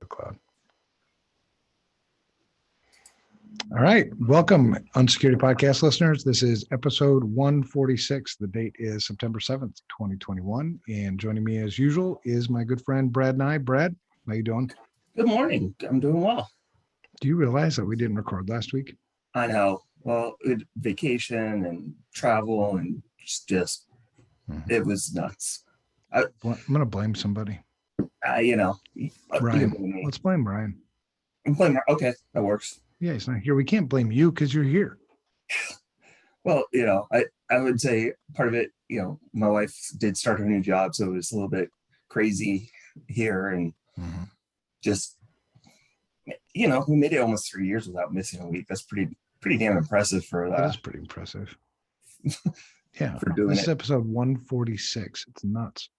the cloud. All right. Welcome, Unsecurity podcast listeners. This is episode 146. The date is September 7th, 2021. And joining me as usual is my good friend, Brad Nye. Brad, how you doing? Good morning. I'm doing well. Do you realize that we didn't record last week? I know. Well, vacation and travel and just it was nuts. I'm going to blame somebody. Brian. Let's blame Brian. I'm blaming. Okay, that works. Yeah, he's not here. We can't blame you because you're here. Well, I would say part of it, my wife did start her new job, so it was a little bit crazy here, and just, we made it almost 3 years without missing a week. That's pretty damn impressive for that. That is pretty impressive. Yeah, for doing this is episode 146. It's nuts.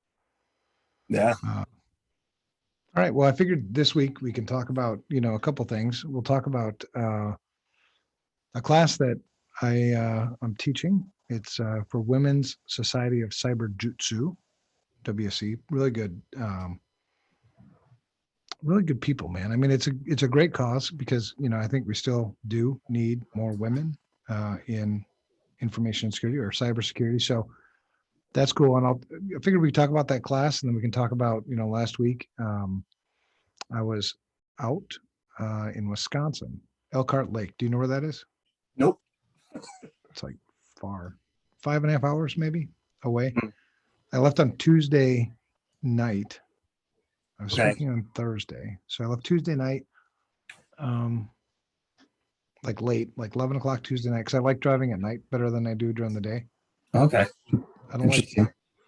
Yeah. All right. Well, I figured this week we can talk about, a couple things. We'll talk about a class that I'm teaching. It's for Women's Society of Cyberjutsu, WSC. Really good people, man. I mean, it's a great cause because, I think we still do need more women in information security or cybersecurity. So that's cool. And I figured we talk about that class, and then we can talk about, last week I was out in Wisconsin, Elkhart Lake. Do you know where that is? Nope. It's like far, 5.5 hours maybe away. I left on Tuesday night. I was working on Thursday. So I left Tuesday night, like late, like 11 o'clock Tuesday night, because I like driving at night better than I do during the day. Okay. I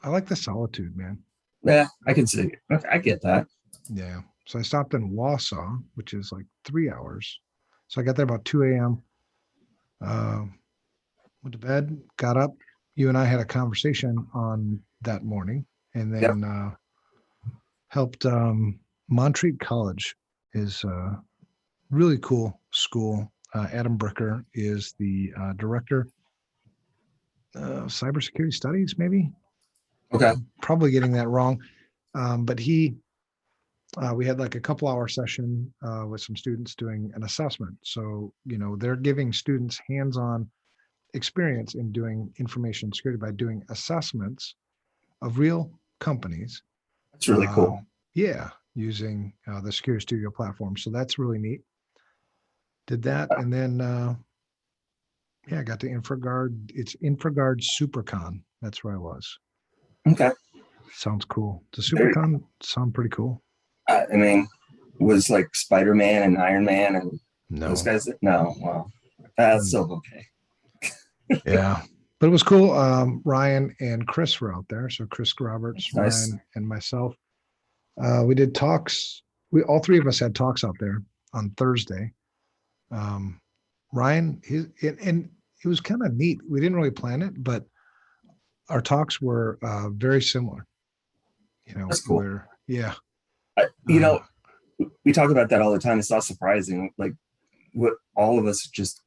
like the solitude, man. Yeah, I can see. Okay, I get that. Yeah. So I stopped in Wausau, which is like 3 hours. So I got there about 2 a.m. Went to bed, got up. You and I had a conversation on that morning, and then helped Montreat College is a really cool school. Adam Bricker is the director of cybersecurity studies, maybe. Okay. Probably getting that wrong. But we had like a couple hour session with some students doing an assessment. So, they're giving students hands-on experience in doing information security by doing assessments of real companies. That's really cool. Yeah. Using the Security Studio platform. So that's really neat. Did that. And then, I got to Infragard. It's Infragard SuperCon. That's where I was. Okay. Sounds cool. Does SuperCon sound pretty cool? Was like Spider-Man and Iron Man and those guys? No. Well, that's still okay. Yeah. But it was cool. Ryan and Chris were out there. So Chris Roberts, nice. Ryan, and myself. We did talks. All three of us had talks out there on Thursday. Ryan, and it was kind of neat. We didn't really plan it, but our talks were very similar. That's cool. We talk about that all the time. It's not surprising. Like what all of us just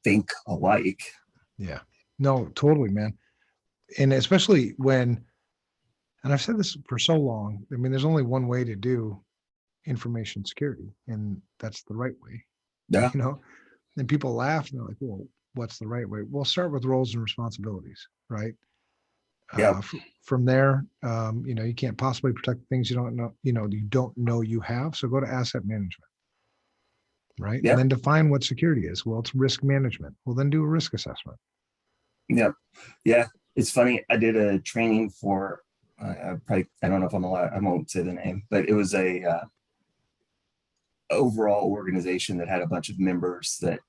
think alike. Yeah, no, totally, man. And especially when, and I've said this for so long, I mean, there's only one way to do information security, and that's the right way. Yeah. And people laugh and they're like, well, what's the right way? We'll start with roles and responsibilities, right? Yeah. From there, you can't possibly protect things you don't know, you don't know you have. So go to asset management, right? Yep. And then define what security is. Well, it's risk management. Well, then do a risk assessment. Yeah. Yeah. It's funny. I did a training for, I don't know if I'm allowed, I won't say the name, but it was a overall organization that had a bunch of members that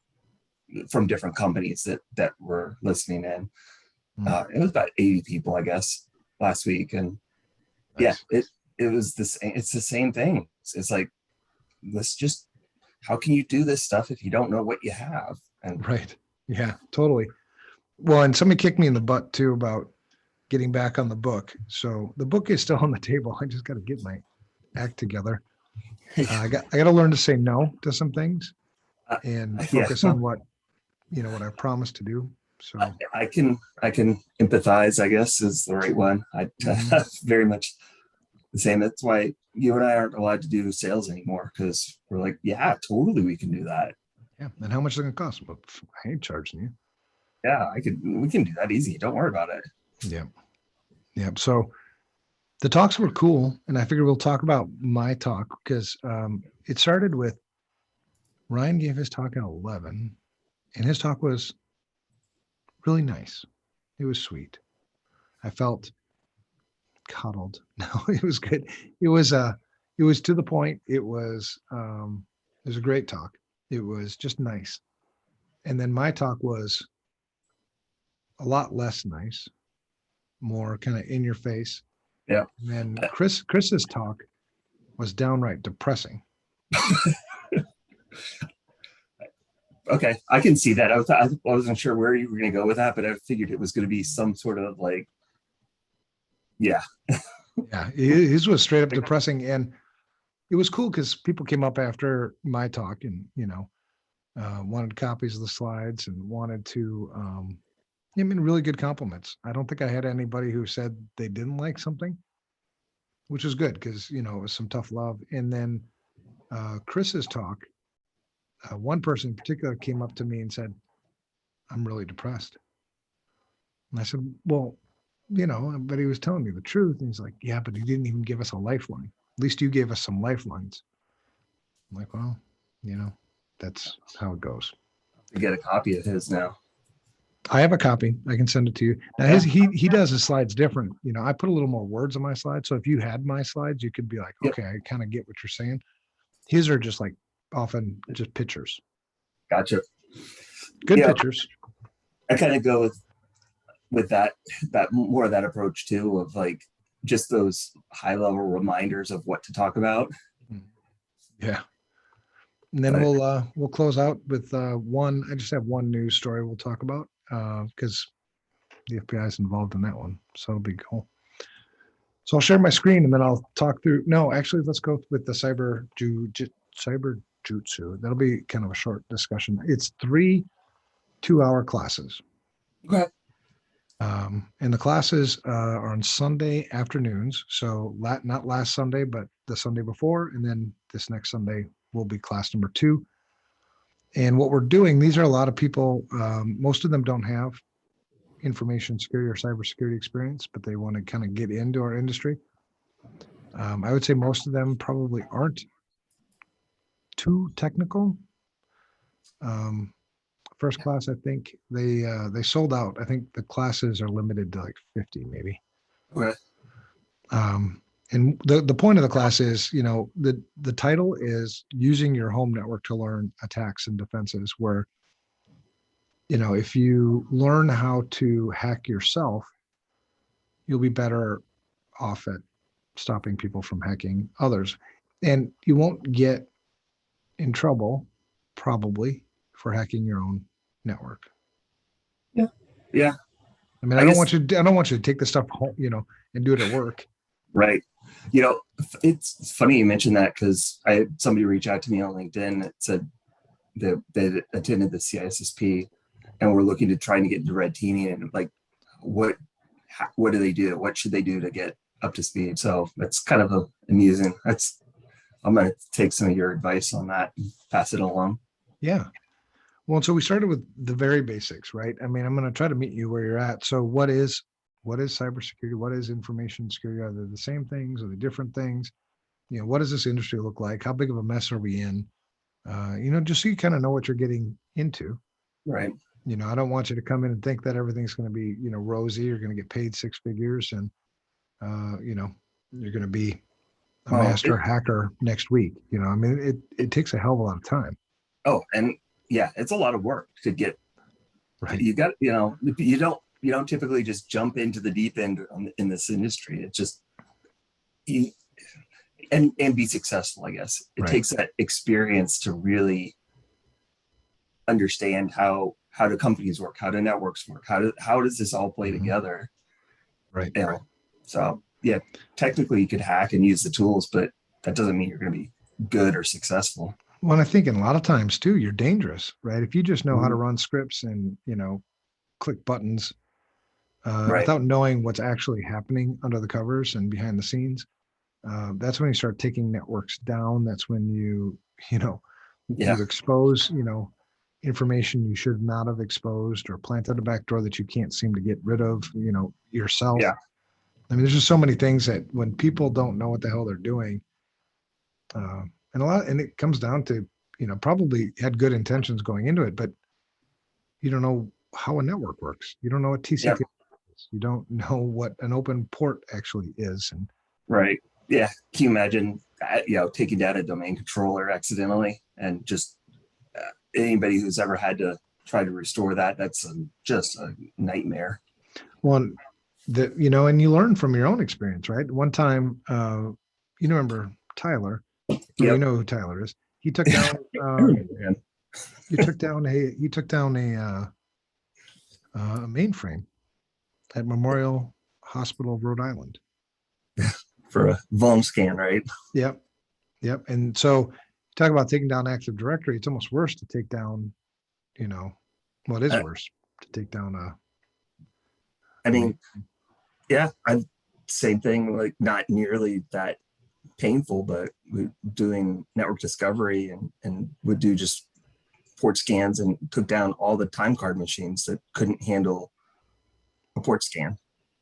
from different companies that were listening in. It was about 80 people, I guess, last week. And nice. Yeah, it was it's the same thing. It's like, how can you do this stuff if you don't know what you have? And right. Yeah, totally. Well, and somebody kicked me in the butt too about getting back on the book. So the book is still on the table. I just got to get my act together. I got to learn to say no to some things and focus on what I promised to do. So I can empathize, I guess, is the right one. I very much the same. That's why you and I aren't allowed to do sales anymore, because we're like, yeah, totally, we can do that. Yeah. And how much is it going to cost? Well, I ain't charging you. Yeah, we can do that easy. Don't worry about it. Yeah. Yeah. So the talks were cool. And I figured we'll talk about my talk because it started with Ryan gave his talk at 11, and his talk was really nice. It was sweet. I felt coddled. No, it was good. It was to the point. It was a great talk. It was just nice. And then my talk was a lot less nice, more kind of in your face. Yeah. And then Chris's talk was downright depressing. Okay, I can see that. I wasn't sure where you were going to go with that, but I figured it was going to be some sort of like, yeah. Yeah, his was straight up depressing. And it was cool because people came up after my talk and, wanted copies of the slides and wanted to, I mean, really good compliments. I don't think I had anybody who said they didn't like something, which was good because, it was some tough love. And then Chris's talk, one person in particular came up to me and said, I'm really depressed. And I said, well, but he was telling me the truth. And he's like, yeah, but he didn't even give us a lifeline. At least you gave us some lifelines. I'm like, well, that's how it goes. To get a copy of his now. I have a copy. I can send it to you. Now he does his slides different. I put a little more words on my slides. So if you had my slides, you could be like, okay, I kind of get what you're saying. His are just like often just pictures. Gotcha. Good pictures. I kind of go with that more of that approach too, of like just those high level reminders of what to talk about. Yeah. And then we'll close out with one. I just have one news story we'll talk about because the FBI is involved in that one. So it'll be cool. So I'll share my screen and then I'll talk through. No, actually, let's go with the Cyberjutsu. That'll be kind of a short discussion. It's 3 2-hour classes. Okay. And the classes are on Sunday afternoons. So not last Sunday, but the Sunday before. And then this next Sunday will be class number 2. And what we're doing, these are a lot of people, most of them don't have information security or cybersecurity experience, but they want to kind of get into our industry. I would say most of them probably aren't too technical. First class, I think they sold out. I think the classes are limited to like 50 maybe. Okay. And the point of the class is, the title is using your home network to learn attacks and defenses, where, if you learn how to hack yourself, you'll be better off at stopping people from hacking others. And you won't get in trouble probably for hacking your own network. Yeah. Yeah. I mean, I don't want you to take this stuff home, and do it at work. Right. It's funny you mentioned that because I had somebody reach out to me on LinkedIn that said that they attended the CISSP and were looking to trying to get into red teaming, and like, what do they do? What should they do to get up to speed? So that's kind of amusing. I'm going to take some of your advice on that and pass it along. Yeah. Well, so we started with the very basics, right? I mean, I'm going to try to meet you where you're at. So what is cybersecurity? What is information security? Are they the same things? Are they different things? What does this industry look like? How big of a mess are we in? Just so you kind of know what you're getting into. Right. I don't want you to come in and think that everything's going to be, rosy. You're going to get paid 6 figures and, you're going to be a master hacker next week. I mean, it takes a hell of a lot of time. Oh, and yeah, it's a lot of work to get. Right. You got, you don't typically just jump into the deep end in this industry. It's just, and be successful, I guess. It takes that experience to really understand how do companies work, how do networks work, how does this all play together? Right. So yeah, technically you could hack and use the tools, but that doesn't mean you're going to be good or successful. Well, I think in a lot of times too, you're dangerous, right? If you just know how to run scripts and, click buttons without knowing what's actually happening under the covers and behind the scenes, That's when you start taking networks down. That's when you Yeah. expose, information you should not have exposed, or planted a backdoor that you can't seem to get rid of, yourself. Yeah. I mean, there's just so many things that when people don't know what the hell they're doing, and it comes down to, probably had good intentions going into it, but you don't know how a network works. You don't know what Yeah. TCP is. You don't know what an open port actually is. And Right. Yeah. Can you imagine, taking down a domain controller accidentally, and just anybody who's ever had to try to restore that, that's just a nightmare. one that, and you learn from your own experience, right? One time, remember Tyler, or Yep. who Tyler is. He took down, Man. he took down a mainframe at Memorial Hospital of Rhode Island. For a vuln scan, right? Yep. Yep. And so talk about taking down Active Directory. It's almost worse to take down, what is worse to take down I mean, yeah, same thing, like not nearly that painful, but we doing network discovery and would do just port scans, and took down all the time card machines that couldn't handle a port scan.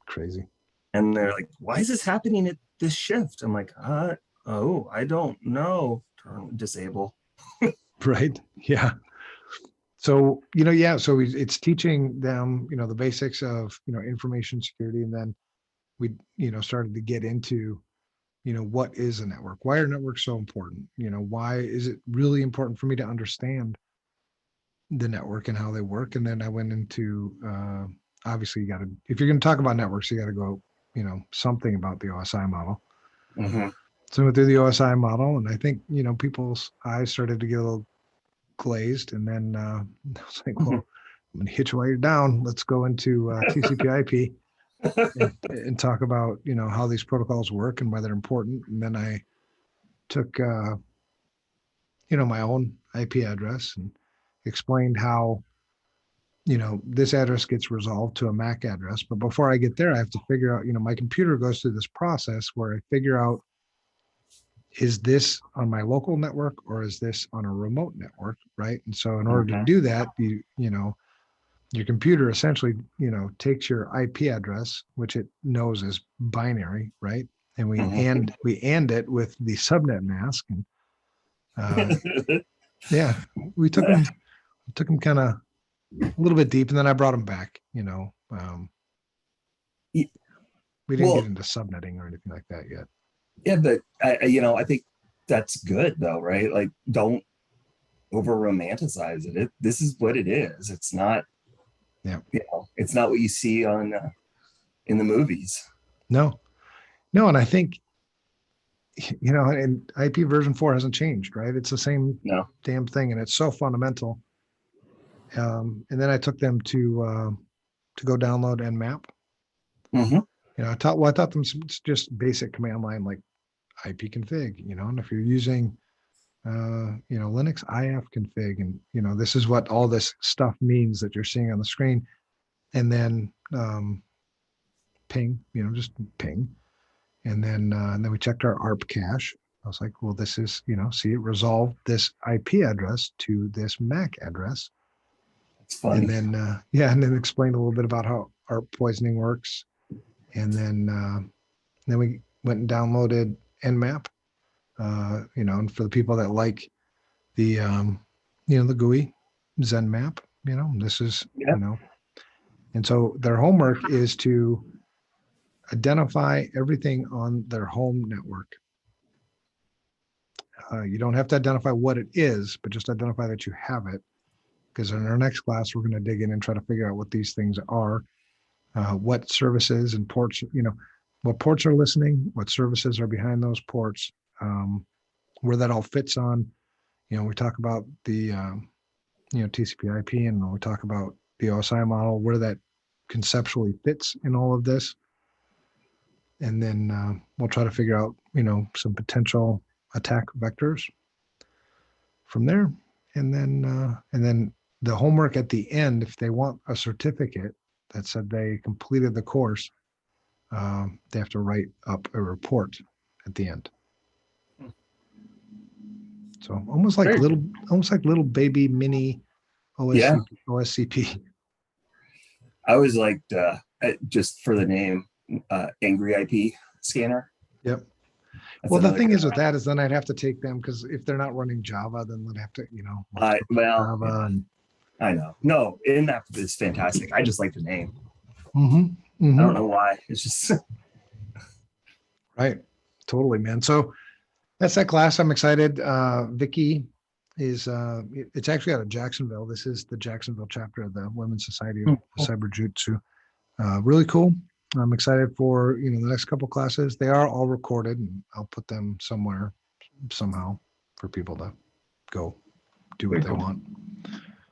Crazy. And they're like, why is this happening at this shift? I'm like, I don't know. Disable. Right. Yeah. So, so it's teaching them, the basics of, information security. And then we, started to get into, what is a network? Why are networks so important? Why is it really important for me to understand the network and how they work? And then I went into, obviously if you're going to talk about networks, you got to go, something about the OSI model. Mm-hmm. So I went through the OSI model, and I think, people's eyes started to get a little glazed. And then I was like, well, I'm going to hit you while you're down. Let's go into TCP/IP and talk about, how these protocols work and why they're important. And then I took, my own IP address and explained how, this address gets resolved to a MAC address. But before I get there, I have to figure out, my computer goes through this process where I figure out, is this on my local network or is this on a remote network, right? And so in order to do that, your computer essentially, takes your IP address, which it knows is binary, right? And we and it with the subnet mask. And yeah, we took them kind of a little bit deep, and then I brought them back. We didn't get into subnetting or anything like that yet. Yeah, but I think that's good though, right? Like, don't over romanticize it. This is what it is. It's not. Yeah. It's not what you see on in the movies. No, and I think, and IP version 4 hasn't changed, right? It's the same damn thing, and it's so fundamental. And then I took them to go download Nmap. Mm-hmm. I taught them just basic command line like ipconfig, and if you're using Linux, ifconfig, and this is what all this stuff means that you're seeing on the screen. And then ping, just ping. And then we checked our ARP cache. I was like, well, this is, see, it resolved this IP address to this MAC address. It's funny. And then, and then explained a little bit about how ARP poisoning works. And then we went and downloaded Nmap, and for the people that like the, the GUI ZenMap, this is, and so their homework is to identify everything on their home network. You don't have to identify what it is, but just identify that you have it. Because in our next class, we're going to dig in and try to figure out what these things are, what services and ports, what ports are listening, what services are behind those ports, where that all fits on. We talk about the, TCP/IP, and we talk about the OSI model, where that conceptually fits in all of this. And then we'll try to figure out, some potential attack vectors from there. And then the homework at the end, if they want a certificate that said they completed the course, they have to write up a report at the end. So almost like little baby mini OSCP. I always liked just for the name, Angry IP Scanner. Yep. That's Well, the another thing good is with one. that is then I'd have to take them because if they're not running Java, then they'd have to, Well, Java and I know. No, and that is fantastic. I just like the name. I don't Mhm. know why. It's just Right. Totally, man. So that's that class. I'm excited. Vicky is it's actually out of Jacksonville. This is the Jacksonville chapter of the Women's Society of Cyberjutsu. Really cool. I'm excited for the next couple classes. They are all recorded, and I'll put them somewhere somehow for people to go do what they want.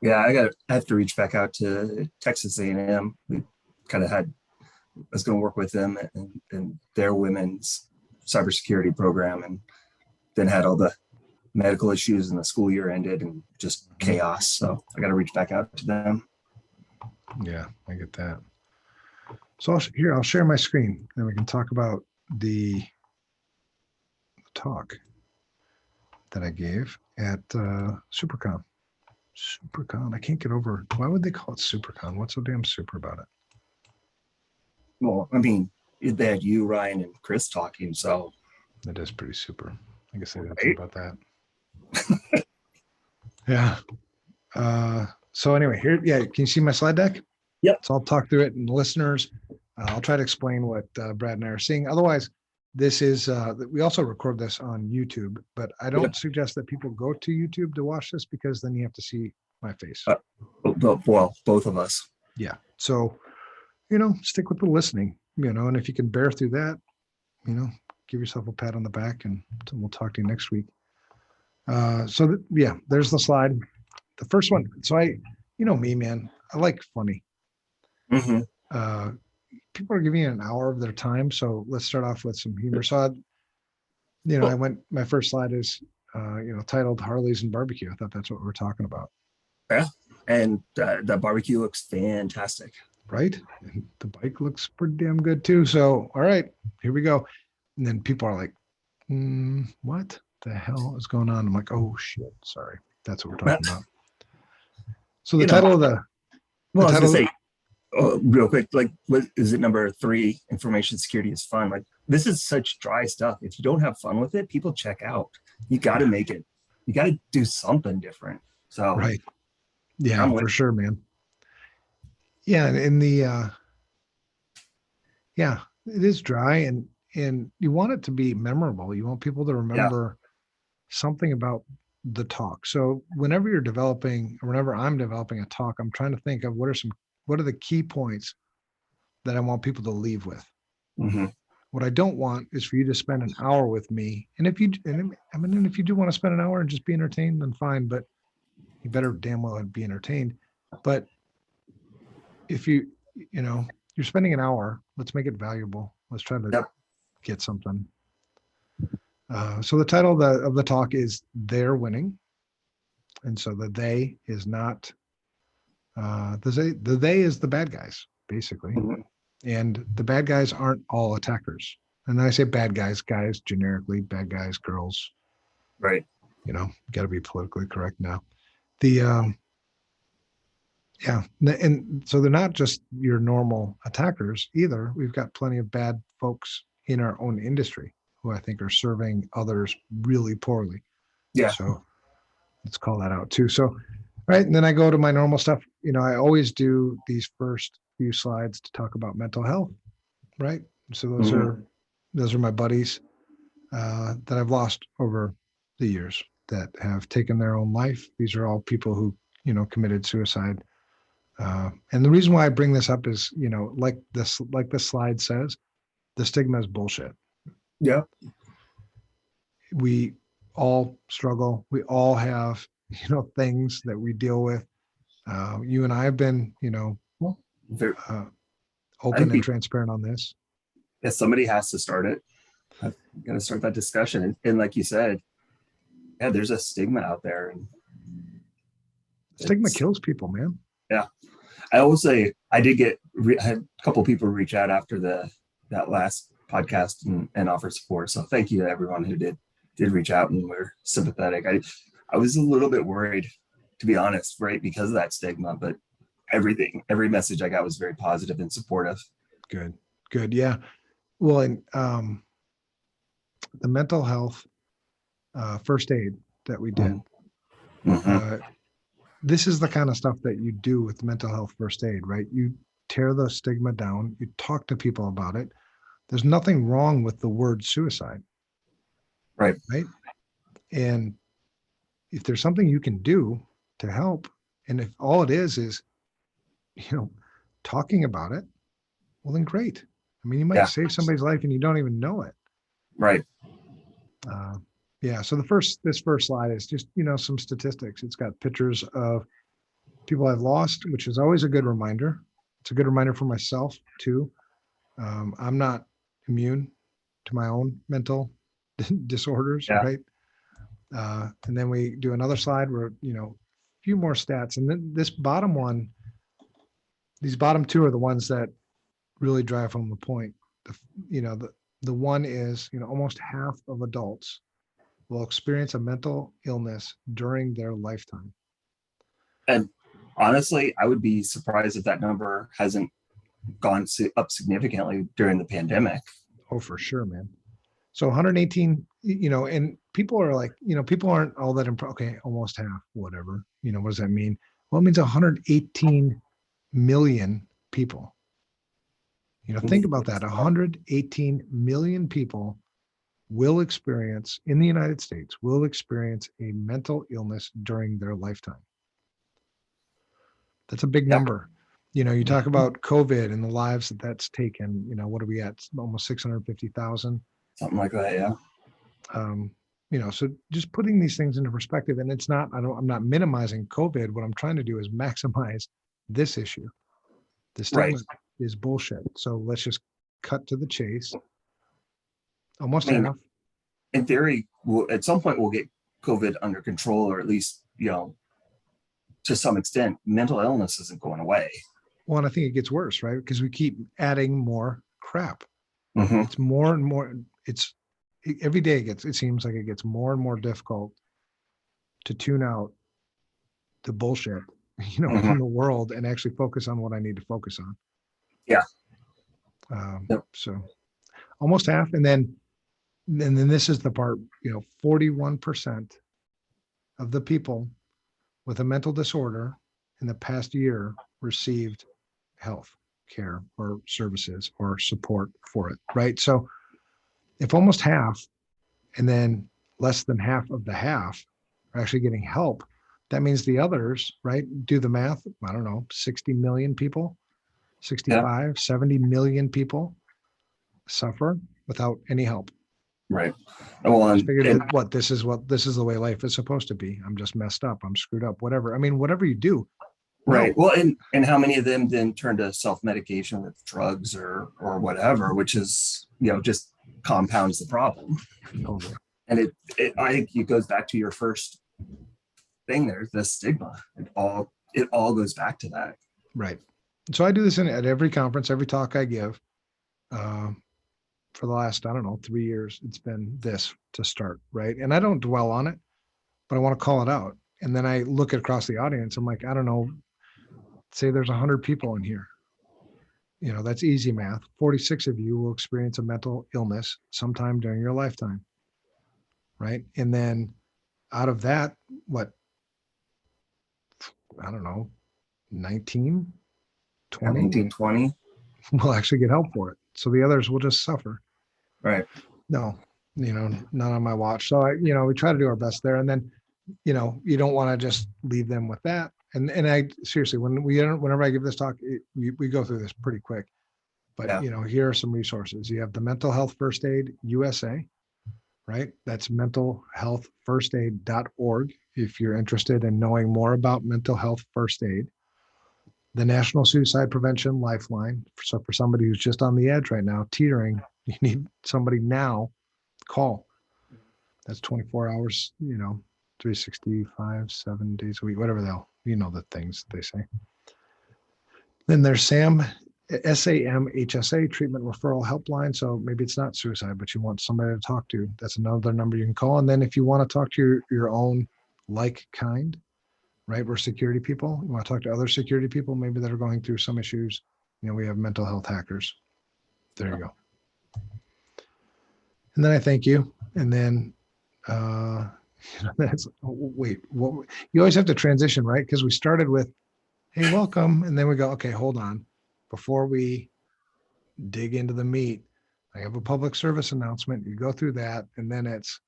yeah. I have to reach back out to Texas A&M. We kind of I was going to work with them and their women's cybersecurity program, and then had all the medical issues and the school year ended and just chaos. So I got to reach back out to them. Yeah, I get that. So I'll share my screen, and we can talk about the talk that I gave at SuperCon. SuperCon. I can't get over. Why would they call it SuperCon? What's so damn super about it? Well, I mean, they had you, Ryan, and Chris talking. So It is pretty super. I guess I didn't Right. think about that. Yeah. So anyway, here, can you see my slide deck? Yep. So I'll talk through it, and listeners, I'll try to explain what Brad and I are seeing. Otherwise, this is we also record this on YouTube, but I don't suggest that people go to YouTube to watch this because then you have to see my face. Well, both of us. Yeah. So, stick with the listening, and if you can bear through that, give yourself a pat on the back, and we'll talk to you next week. There's the slide. The first one. So me, man, I like funny. Mm-hmm. People are giving you an hour of their time. So let's start off with some humor. So, my first slide is, titled Harleys and Barbecue. I thought that's what we're talking about. Yeah. And the barbecue looks fantastic. Right. And the bike looks pretty damn good too. So, all right, here we go. And then people are like, what the hell is going on? I'm like, oh shit. Sorry. That's what we're talking about. So the title of the, well, I was going to say, real quick, like, what is it? Number 3, information security is fun. Like, this is such dry stuff. If you don't have fun with it, people check out. You got to make it. You got to do something different. So, right. Yeah, for sure, man. Yeah. And in the, it is dry and you want it to be memorable. You want people to remember something about the talk. So whenever I'm developing a talk, I'm trying to think of what are the key points that I want people to leave with. Mm-hmm. What I don't want is for you to spend an hour with me. And if you do want to spend an hour and just be entertained, then fine, but you better damn well be entertained. But if you're spending an hour, let's make it valuable. Let's try to get something. So the title of the talk is They're Winning. And so the they is not, the they is the bad guys, basically. Mm-hmm. And the bad guys aren't all attackers. And I say bad guys, generically, bad guys, girls. Right. Got to be politically correct now. And so they're not just your normal attackers either. We've got plenty of bad folks in our own industry who I think are serving others really poorly. Yeah. So let's call that out too. So, right. And then I go to my normal stuff. I always do these first few slides to talk about mental health. Right. So those are my buddies that I've lost over the years that have taken their own life. These are all people who, committed suicide. And the reason why I bring this up is, like the slide says, the stigma is bullshit. Yeah. We all struggle. We all have, things that we deal with. You and I have been, open and transparent on this. Yeah, somebody has to start it. I've got to start that discussion. And like you said, there's a stigma out there. And stigma kills people, man. Yeah. I will say I had a couple people reach out after that last podcast and offer support. So thank you to everyone who did reach out and were sympathetic. I was a little bit worried, to be honest, right, because of that stigma, but every message I got was very positive and supportive. Good. Yeah. Well, and the mental health first aid that we did, this is the kind of stuff that you do with mental health first aid, right? You tear the stigma down, you talk to people about it. There's nothing wrong with the word suicide. Right. And if there's something you can do to help, and if all it is, talking about it, well, then great. I mean, you might save somebody's life and you don't even know it. Right. So this first slide is just, some statistics. It's got pictures of people I've lost, which is always a good reminder. It's a good reminder for myself too. I'm not immune to my own mental disorders, right? And then we do another slide where, a few more stats. And then this bottom one, these bottom two are the ones that really drive home the point. The one is, almost half of adults will experience a mental illness during their lifetime. And honestly, I would be surprised if that number hasn't gone up significantly during the pandemic. Oh, for sure, man. So 118, and people are like, people aren't all that okay, almost half, whatever. What does that mean? Well, it means 118 million people. Think about that. 118 million people will experience, in the United States, will experience a mental illness during their lifetime. That's a big number. You talk about COVID and the lives that's taken, what are we at? Almost 650,000. Something like that, yeah. So just putting these things into perspective, and it's not, I'm not minimizing COVID. What I'm trying to do is maximize this issue. The stigma is bullshit. So let's just cut to the chase. Almost half. In theory, at some point we'll get COVID under control, or at least, to some extent. Mental illness isn't going away. Well, and I think it gets worse, right? Because we keep adding more crap. It's more and more. Every day it seems like it gets more and more difficult to tune out the bullshit, in the world, and actually focus on what I need to focus on. Yeah. So almost half. And then this is the part, 41% of the people with a mental disorder in the past year received health care or services or support for it, right? So if almost half, and then less than half of the half are actually getting help, that means the others, right? Do the math. I don't know, 60 million people, 65, 70 million people suffer without any help. Right. Well, I figured this is the way life is supposed to be. I'm just messed up. I'm screwed up. Whatever. I mean, whatever you do. Right. Well, and how many of them then turn to self-medication with drugs or whatever, which is, just compounds the problem. Totally. And I think it goes back to your first thing there, the stigma. It all goes back to that. Right. So I do this at every conference, every talk I give. For the last, 3 years, it's been this to start, right? And I don't dwell on it, but I want to call it out. And then I look across the audience. I'm like, I don't know, say there's 100 people in here. That's easy math. 46 of you will experience a mental illness sometime during your lifetime, right? And then out of that, 19, 20? 19, 20 will actually get help for it. So the others will just suffer. Right. No, not on my watch. So we try to do our best there. And then, you don't want to just leave them with that. And I seriously, whenever I give this talk, we go through this pretty quick, but here are some resources. You have the Mental Health First Aid USA, right? That's mentalhealthfirstaid.org. If you're interested in knowing more about mental health first aid, the National Suicide Prevention Lifeline. So for somebody who's just on the edge right now, teetering, you need somebody now, call. That's 24 hours, 365, 7 days a week, whatever the things they say. Then there's Sam SAMHSA, Treatment Referral Helpline. So maybe it's not suicide, but you want somebody to talk to. That's another number you can call. And then if you want to talk to your own like kind, right? We're security people. You want to talk to other security people, maybe that are going through some issues. We have mental health hackers. There you go. And then I thank you. And then, that's, wait, what, you always have to transition, right? Because we started with, hey, welcome. And then we go, okay, hold on. Before we dig into the meat, I have a public service announcement. You go through that, and then it's,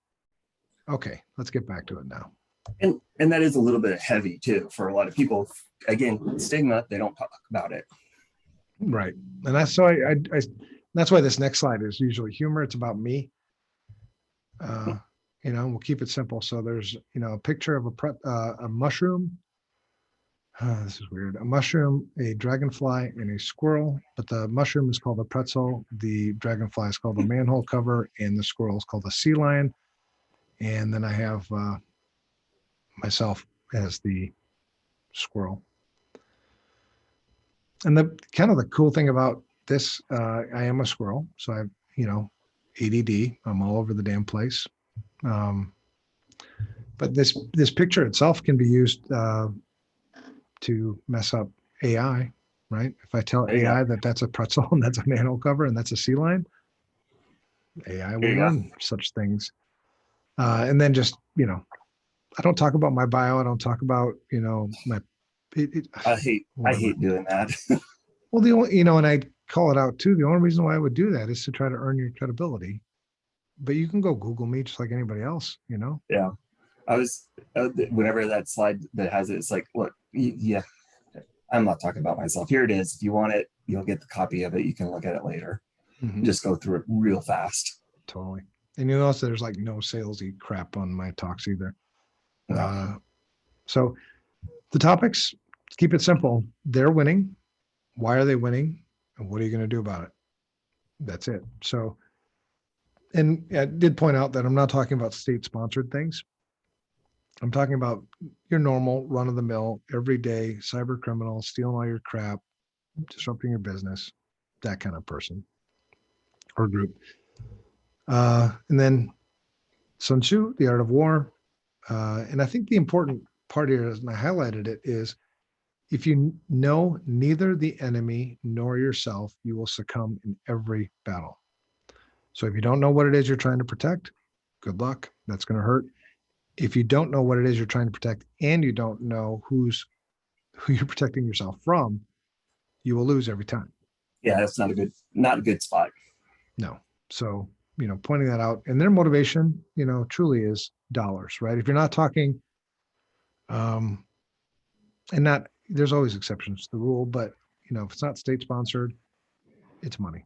okay, let's get back to it now. And that is a little bit heavy too for a lot of people. Again, stigma, they don't talk about it. Right. And that's so I that's why this next slide is usually humor. It's about me. We'll keep it simple. So there's, a picture of a mushroom. This is weird. A mushroom, a dragonfly, and a squirrel. But the mushroom is called a pretzel. The dragonfly is called a manhole cover, and the squirrel is called a sea lion. And then I have myself as the squirrel. And the kind of the cool thing about this, I am a squirrel. So I, ADD, I'm all over the damn place. But this picture itself can be used to mess up AI, right? If I tell AI that that's a pretzel and that's a manhole cover and that's a sea lion, AI will learn such things. And then just, I don't talk about my bio. I don't talk about, my. I hate doing that. Well, the only, and I call it out too. The only reason why I would do that is to try to earn your credibility. But you can go Google me just like anybody else, Yeah. I was, whenever that slide that has it, it's like, look, yeah, I'm not talking about myself. Here it is. If you want it, you'll get the copy of it. You can look at it later. Mm-hmm. Just go through it real fast. Totally. And you notice there's like no salesy crap on my talks either. No. So the topics, keep it simple. They're winning. Why are they winning? And what are you going to do about it? That's it. So, and I did point out that I'm not talking about state-sponsored things. I'm talking about your normal run-of-the-mill, everyday cyber criminal, stealing all your crap, disrupting your business, that kind of person or group. And then Sun Tzu, The Art of War. And I think the important part here, and I highlighted it, is if you know neither the enemy nor yourself, you will succumb in every battle. So if you don't know what it is you're trying to protect, good luck. That's going to hurt. If you don't know what it is you're trying to protect and you don't know who you're protecting yourself from, you will lose every time. Yeah, that's not a good spot. No. So, pointing that out, and their motivation, truly is dollars, right? If you're not talking, there's always exceptions to the rule, but if it's not state sponsored, it's money.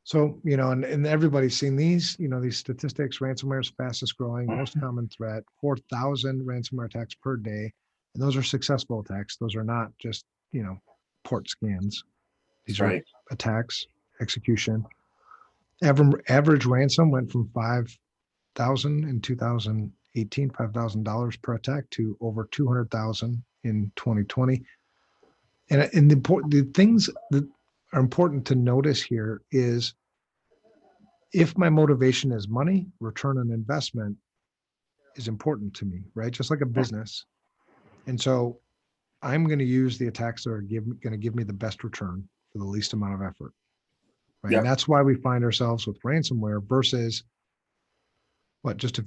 So, and everybody's seen these, these statistics. Ransomware is fastest growing, most common threat, 4,000 ransomware attacks per day. And those are successful attacks. Those are not just, port scans. These are attacks, execution. Average ransom went from $5,000 in 2018, $5,000 per attack to over 200,000 in 2020. And the things that are important to notice here is if my motivation is money, return on investment is important to me, right? Just like a business. And so I'm going to use the attacks that are going to give me the best return for the least amount of effort, right? Yep. And that's why we find ourselves with ransomware versus just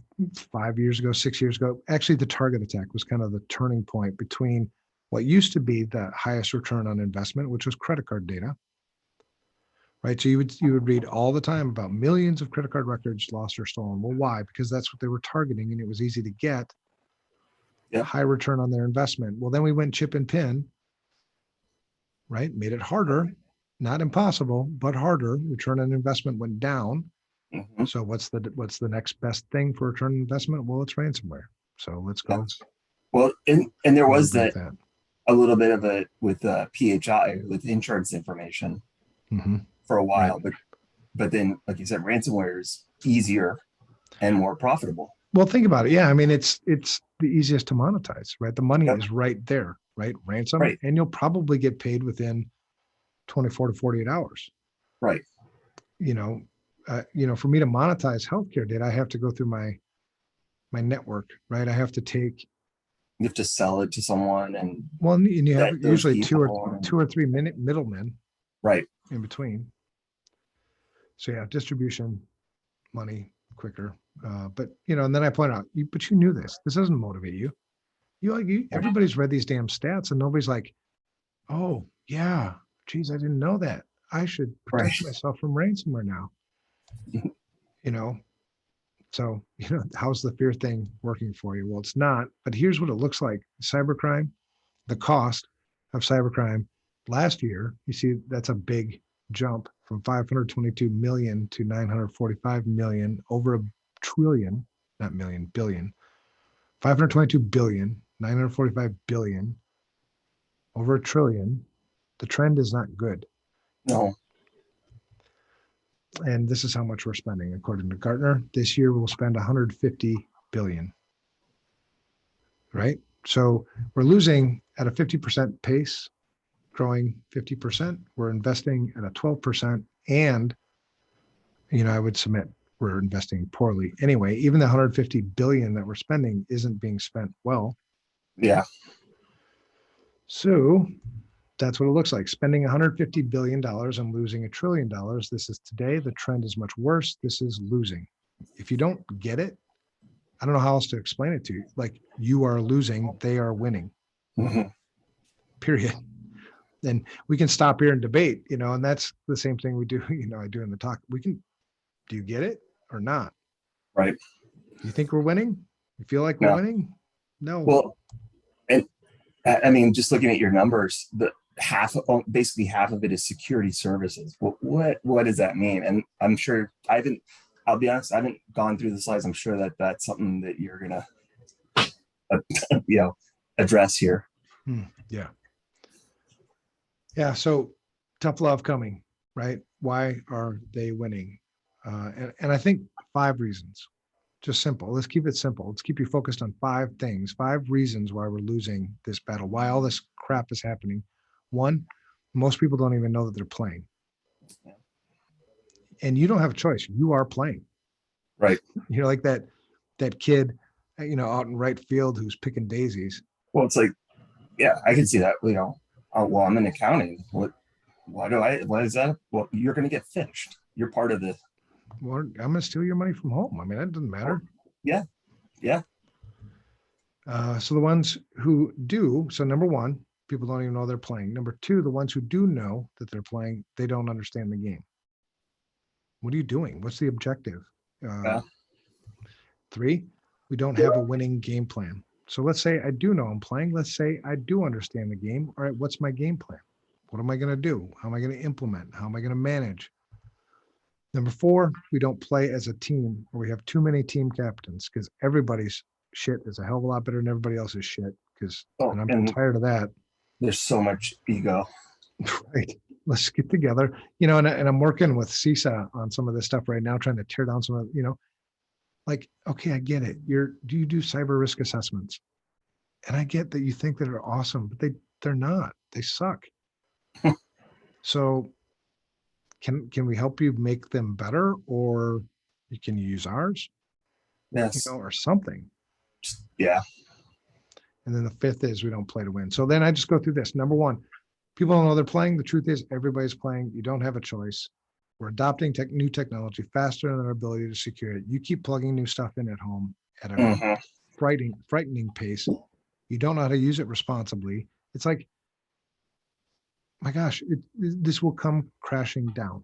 5 years ago, 6 years ago. Actually, the target attack was kind of the turning point between what used to be the highest return on investment, which was credit card data, right? So you would read all the time about millions of credit card records lost or stolen. Well, why? Because that's what they were targeting, and it was easy to get a high return on their investment. Well, then we went chip and pin, right? Made it harder, not impossible, but harder. Return on investment went down. Mm-hmm. So what's the next best thing for return on investment? Well, it's ransomware. So let's go. Well, and there was that a little bit of it with PHI, with insurance information. Mm-hmm. For a while, but then, like you said, ransomware is easier and more profitable. Well, think about it. Yeah, I mean, it's the easiest to monetize, right? The money is right there. right? Ransom, Right. and you'll probably get paid within 24 to 48 hours. Right. For me to monetize healthcare data, I have to go through my network, right? I have to take, You have to sell it to someone and and you have vet those usually two people or three minute middlemen right. in between. So yeah, distribution, money, quicker. But and then I point out, but you knew this. This doesn't motivate you. Everybody's read these damn stats, and nobody's like, oh yeah, geez, I didn't know that. I should protect Right. myself from ransomware now. So how's the fear thing working for you? Well, it's not. But here's what it looks like: cybercrime, the cost of cybercrime last year. You see, that's a big jump from 522 million to 945 million, over a trillion, not million, billion. 522 billion, 945 billion, over a trillion. The trend is not good. No. And this is how much we're spending. According to Gartner, this year we'll spend 150 billion. Right? So we're losing at a 50% pace, growing 50%. We're investing at a 12%. And, I would submit we're investing poorly. Anyway, even the 150 billion that we're spending isn't being spent well. Yeah. So that's what it looks like. Spending $150 billion and losing $1 trillion. This is today. The trend is much worse. This is losing. If you don't get it, I don't know how else to explain it to you. Like, you are losing, they are winning. Mm-hmm. Period. And we can stop here and debate, and that's the same thing we do, I do in the talk. Do you get it or not? Right. You think we're winning? You feel like we're winning? No. Well, and I mean, just looking at your numbers, basically half of it is security services. What does that mean? And I'm sure I'll be honest, I haven't gone through the slides. I'm sure that that's something that you're going to, address here. Yeah. Yeah. So tough love coming, right? Why are they winning? And I think 5 reasons, just simple. Let's keep it simple. Let's keep you focused on 5 things, 5 reasons why we're losing this battle, why all this crap is happening. 1, most people don't even know that they're playing. And you don't have a choice. You are playing. Right. Like that kid, out in right field who's picking daisies. Well, it's like, yeah, I can see that, well, I'm in accounting. What is that? Well, you're going to get fished. You're part of the. Well, I'm going to steal your money from home. I mean, that doesn't matter. Yeah. Yeah. So the ones who do, so number 1, people don't even know they're playing. Number 2, the ones who do know that they're playing, they don't understand the game. What are you doing? What's the objective? 3, we don't have a winning game plan. So let's say I do know I'm playing. Let's say I do understand the game. All right, what's my game plan? What am I going to do? How am I going to implement? How am I going to manage? Number 4, we don't play as a team, or we have too many team captains, because everybody's shit is a hell of a lot better than everybody else's shit. And I'm tired of that. There's so much ego. Right. Let's get together. And I'm working with CISA on some of this stuff right now, trying to tear down some of, like, okay, I get it. Do you do cyber risk assessments? And I get that you think that are awesome, but they're not. They suck. So can we help you make them better, or can you use ours? Yes. Or something. Yeah. And then the 5th is we don't play to win. So then I just go through this. Number 1, people don't know they're playing. The truth is everybody's playing. You don't have a choice. We're adopting new technology faster than our ability to secure it. You keep plugging new stuff in at home at a frightening pace. You don't know how to use it responsibly. It's like, my gosh, this will come crashing down.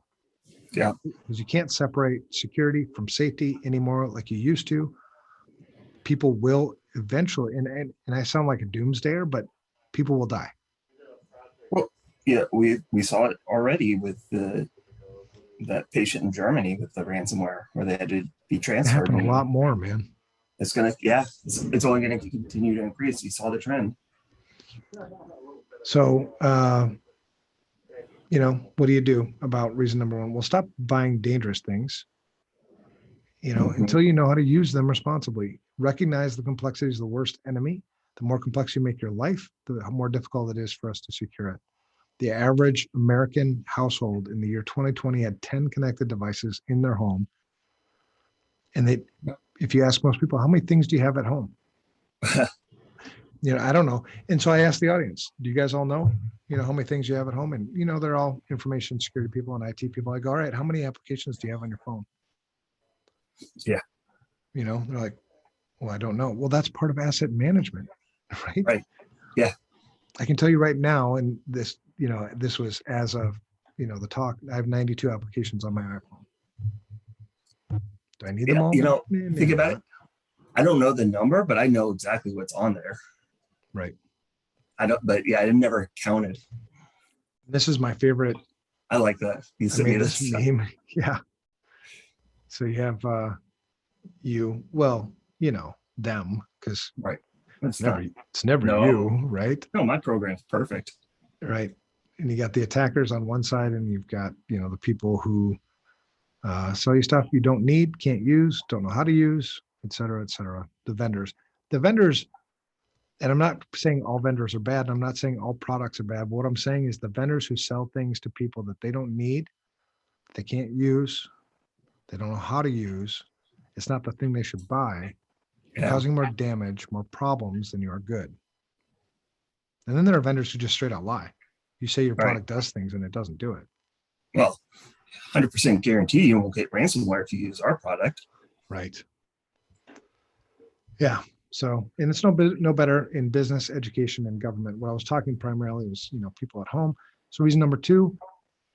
Yeah. Because you can't separate security from safety anymore like you used to. People will eventually, and I sound like a doomsdayer, but people will die. Well, yeah, we saw it already with that patient in Germany with the ransomware, where they had to be transferred. It happened a lot more, man. It's only going to continue to increase. You saw the trend. So, what do you do about reason number 1? Well, stop buying dangerous things, until you know how to use them responsibly. Recognize the complexity is the worst enemy. The more complex you make your life, the more difficult it is for us to secure it. The average American household in the year 2020 had 10 connected devices in their home. And if you ask most people, how many things do you have at home? I don't know. And so I asked the audience, do you guys all know, how many things you have at home? And, they're all information security people and IT people. I go, all right, how many applications do you have on your phone? Yeah. They're like, well, I don't know. Well, that's part of asset management, right? Right. Yeah. I can tell you right now, and this, this was as of, the talk, I have 92 applications on my iPhone. Do I need them all? Think about it. I don't know the number, but I know exactly what's on there. Right. I never counted. This is my favorite. I like that. You sent me this meme. Yeah. So you have them, because right. It's never you, right? No, my program's perfect. Right. And you got the attackers on one side, and you've got, the people who sell you stuff you don't need, can't use, don't know how to use, et cetera, et cetera. The vendors, and I'm not saying all vendors are bad. I'm not saying all products are bad. But what I'm saying is the vendors who sell things to people that they don't need, they can't use, they don't know how to use, it's not the thing they should buy. You're causing more damage, more problems than you are good. And then there are vendors who just straight out lie. You say your product does things and it doesn't do it. Well, 100% guarantee you won't get ransomware if you use our product. Right. Yeah. So, and it's no better in business, education, and government. What I was talking primarily was, people at home. So reason number 2,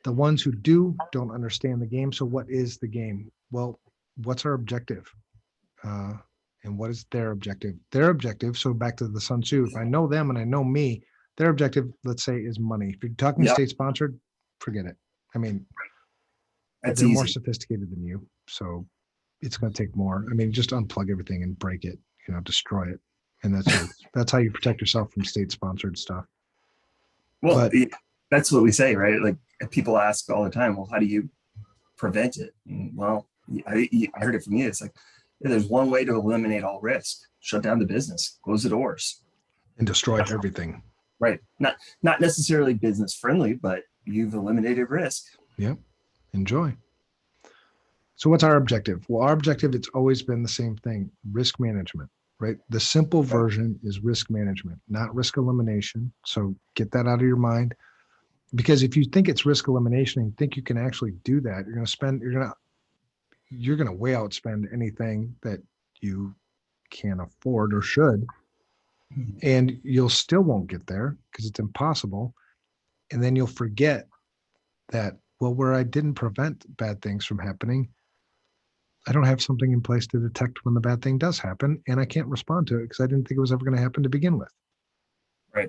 the ones who don't understand the game. So what is the game? Well, what's our objective? And what is their objective? Their objective, so back to the Sun Tzu, if I know them and I know me, their objective, let's say, is money. If you're talking state-sponsored, forget it. I mean, they're more sophisticated than you, so it's going to take more. I mean, just unplug everything and break it, destroy it. And that's how you protect yourself from state-sponsored stuff. Well, that's what we say, right? Like people ask all the time, well, how do you prevent it? And, well, I heard it from you. It's like, there's one way to eliminate all risk: shut down the business, close the doors, and destroy everything. Right. Not necessarily business friendly, but you've eliminated risk. Yep. Enjoy. So what's our objective? Well, our objective, it's always been the same thing: risk management, right? The simple version is risk management, not risk elimination. So get that out of your mind, because if you think it's risk elimination and think you can actually do that, you're going to way outspend anything that you can afford or should, and you'll still won't get there because it's impossible. And then you'll forget that, well, where I didn't prevent bad things from happening, I don't have something in place to detect when the bad thing does happen, and I can't respond to it because I didn't think it was ever going to happen to begin with. Right.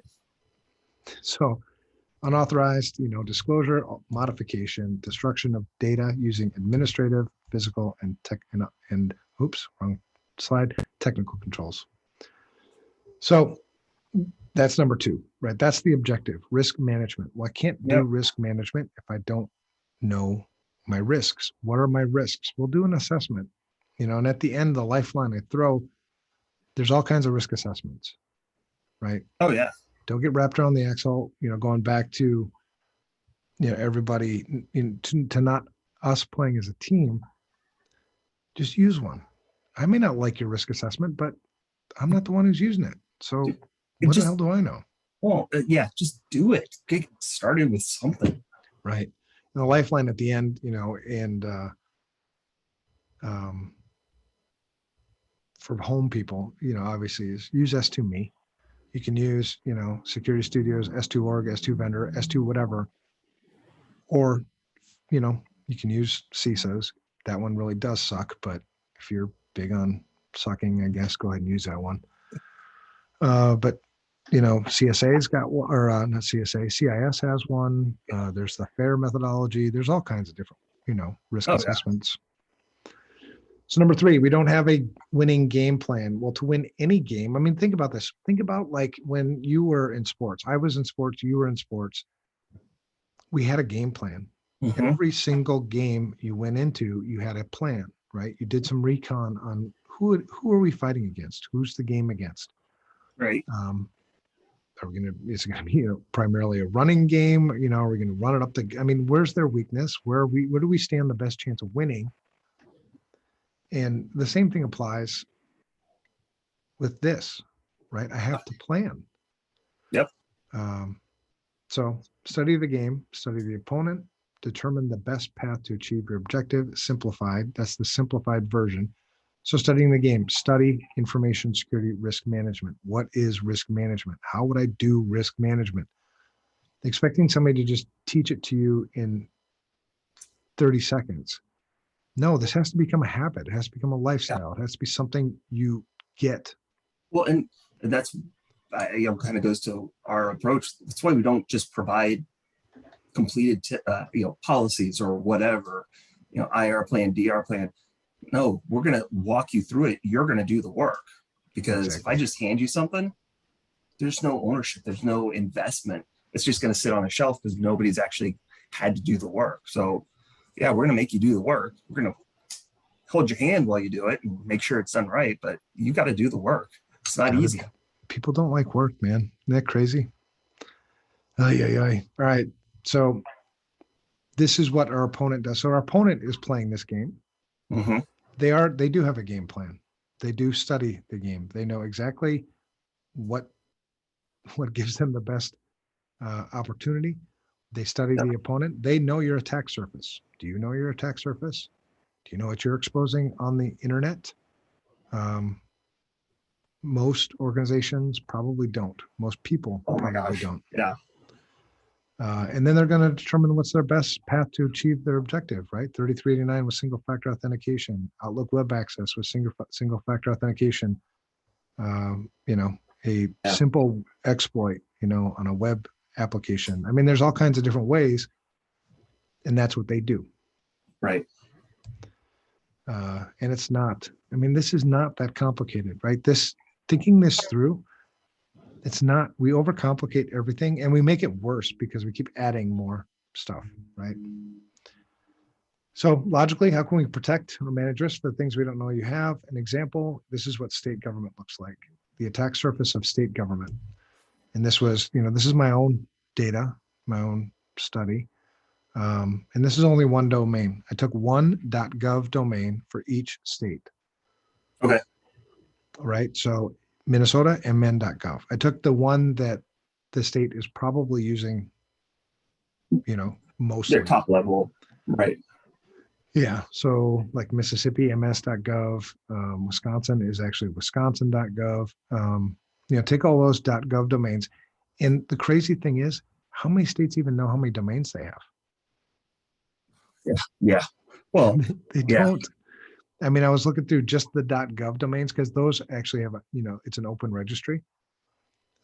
So unauthorized, disclosure, modification, destruction of data using administrative, physical, and technical controls. So that's number 2, right? That's the objective, risk management. Well, I can't do risk management if I don't know my risks. What are my risks? We'll do an assessment, and at the end, the lifeline I throw, there's all kinds of risk assessments, right? Oh, yeah. Don't get wrapped around the axle, going back to, everybody to not us playing as a team. Just use one. I may not like your risk assessment, but I'm not the one who's using it. So what the hell do I know? Well, just do it. Get started with something. Right. And the lifeline at the end, and for home people, obviously is use S2Me. You can use, Security Studios, S2Org, S2 Vendor, S2 whatever. Or, you can use CISOs. That one really does suck, but if you're big on sucking, I guess, go ahead and use that one. But, CSA's got one, or not CSA, CIS has one. There's the FAIR methodology. There's all kinds of different, risk assessments. So number 3, we don't have a winning game plan. Well, to win any game, I mean, think about this. Think about like when you were in sports. I was in sports. You were in sports. We had a game plan. Mm-hmm. Every single game you went into, you had a plan, right? You did some recon on who are we fighting against? Who's the game against? Right. Are we going to, is it going to be primarily a running game? Are we going to run it up I mean, where's their weakness? Where do we stand the best chance of winning? And the same thing applies with this, right? I have to plan. Yep. So study the game, study the opponent, determine the best path to achieve your objective, simplified. That's the simplified version. So studying the game, study information security risk management. What is risk management? How would I do risk management? Expecting somebody to just teach it to you in 30 seconds. No, this has to become a habit. It has to become a lifestyle. It has to be something you get. Well, and that's, kind of goes to our approach. That's why we don't just provide completed, policies or whatever, IR plan, DR plan. No, we're going to walk you through it. You're going to do the work, because If I just hand you something, there's no ownership. There's no investment. It's just going to sit on a shelf because nobody's actually had to do the work. So yeah, we're going to make you do the work. We're going to hold your hand while you do it and make sure it's done right, but you got to do the work. It's not easy. People don't like work, man. Isn't that crazy? All right. So this is what our opponent does. So our opponent is playing this game. Mm-hmm. They do have a game plan. They do study the game. They know exactly what gives them the best opportunity. They study the opponent. They know your attack surface. Do you know your attack surface? Do you know what you're exposing on the internet? Most organizations probably don't. Most people probably don't. Yeah. And then they're going to determine what's their best path to achieve their objective, right? 3389 with single factor authentication, Outlook web access with single factor authentication, a simple exploit, on a web application. I mean, there's all kinds of different ways, and that's what they do. Right. And it's not, this is not that complicated, right? Thinking this through, it's not, we overcomplicate everything and we make it worse because we keep adding more stuff, right? So logically, how can we protect or manage risk for the things we don't know you have? An example, this is what state government looks like, the attack surface of state government. And this was, this is my own data, my own study. And this is only one domain. I took one .gov domain for each state. Okay. Right. So Minnesota and men.gov. I took the one that the state is probably using, mostly. Their top level. Right. Yeah. So like Mississippi, ms.gov. Wisconsin is actually wisconsin.gov. Take all those .gov domains. And the crazy thing is, how many states even know how many domains they have? Yeah. Well, they don't. I was looking through just the .gov domains because those actually have it's an open registry.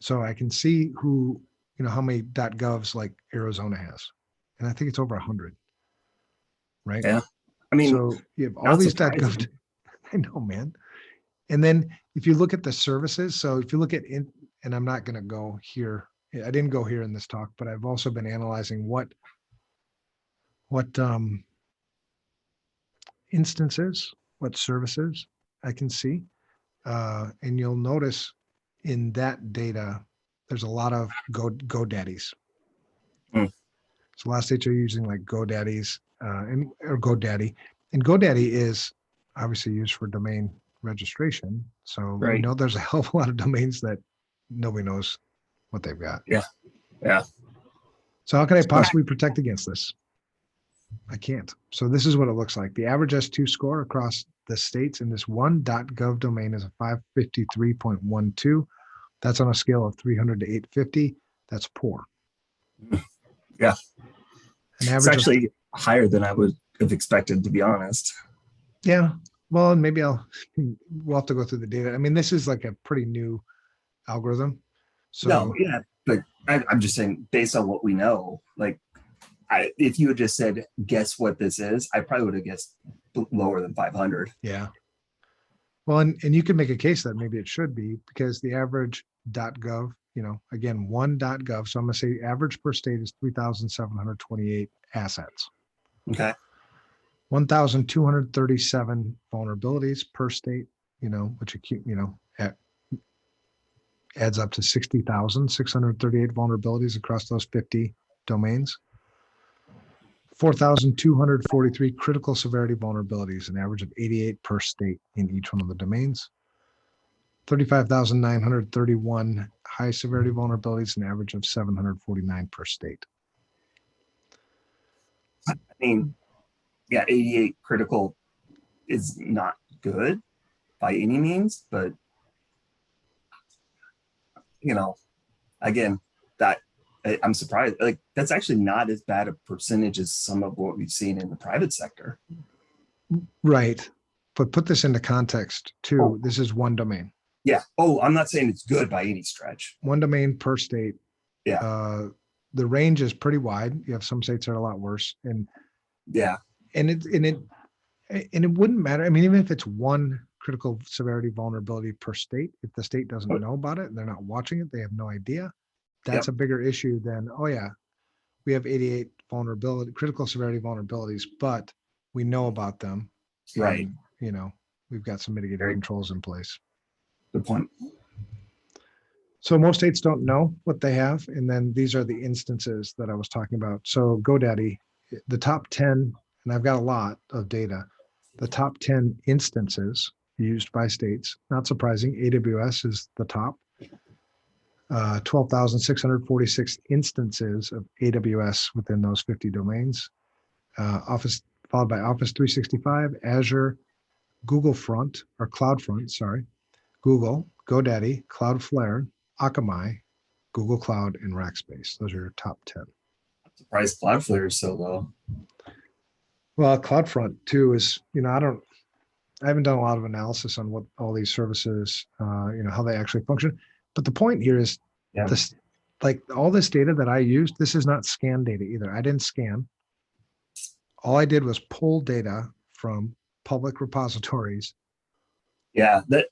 So I can see who, how many .govs like Arizona has. And I think it's over 100. Right? Yeah. So you have all these .gov. I know, man. And then if you look at the services, so if you look at, and I'm not going to go here, I didn't go here in this talk, but I've also been analyzing what instances, what services I can see. And you'll notice in that data, there's a lot of GoDaddies. So a lot of states are using like GoDaddies or GoDaddy. And GoDaddy is obviously used for domain registration. So we know there's a hell of a lot of domains that nobody knows what they've got. Yeah. Yeah. So how can I possibly protect against this? I can't. So this is what it looks like. The average S2 score across the states in this one .gov domain is a 553.12. That's on a scale of 300 to 850. That's poor. Yeah. An average it's actually higher than I would have expected, to be honest. Yeah. Well, and maybe we'll have to go through the data. This is like a pretty new algorithm. So no, yeah, but I'm just saying, based on what we know, if you had just said, guess what this is, I probably would have guessed lower than 500. Yeah. Well, and you can make a case that maybe it should be, because the average .gov, again, one .gov. So I'm going to say average per state is 3,728 assets. Okay. 1,237 vulnerabilities per state, which, adds up to 60,638 vulnerabilities across those 50 domains. 4,243 critical severity vulnerabilities, an average of 88 per state in each one of the domains. 35,931 high severity vulnerabilities, an average of 749 per state. I mean, yeah, 88 critical is not good by any means, but you know, again, I'm surprised. Like, that's actually not as bad a percentage as some of what we've seen in the private sector. Right. But put this into context too. Oh. This is one domain. Yeah. Oh, I'm not saying it's good by any stretch. One domain per state. Yeah. The range is pretty wide. You have some states that are a lot worse. And yeah. And it wouldn't matter. I mean, even if it's one critical severity vulnerability per state, if the state doesn't know about it and they're not watching it, they have no idea. That's a bigger issue than, oh yeah, we have 88 critical severity vulnerabilities, but we know about them. Right. And, you know, we've got some mitigating controls in place. Good point. So most states don't know what they have. And then these are the instances that I was talking about. So GoDaddy, the top 10, and I've got a lot of data, the top 10 instances used by states, not surprising, AWS is the top. 12,646 instances of AWS within those 50 domains. Office, followed by Office 365, Azure, Google Front, or CloudFront, sorry, Google, GoDaddy, Cloudflare, Akamai, Google Cloud, and Rackspace. Those are your top 10. I'm surprised Cloudflare is so low. Well, CloudFront too is, you know, I haven't done a lot of analysis on what all these services, you know, how they actually function. But the point here is this, like all this data that I used, this is not scan data either. I didn't scan. All I did was pull data from public repositories. Yeah, that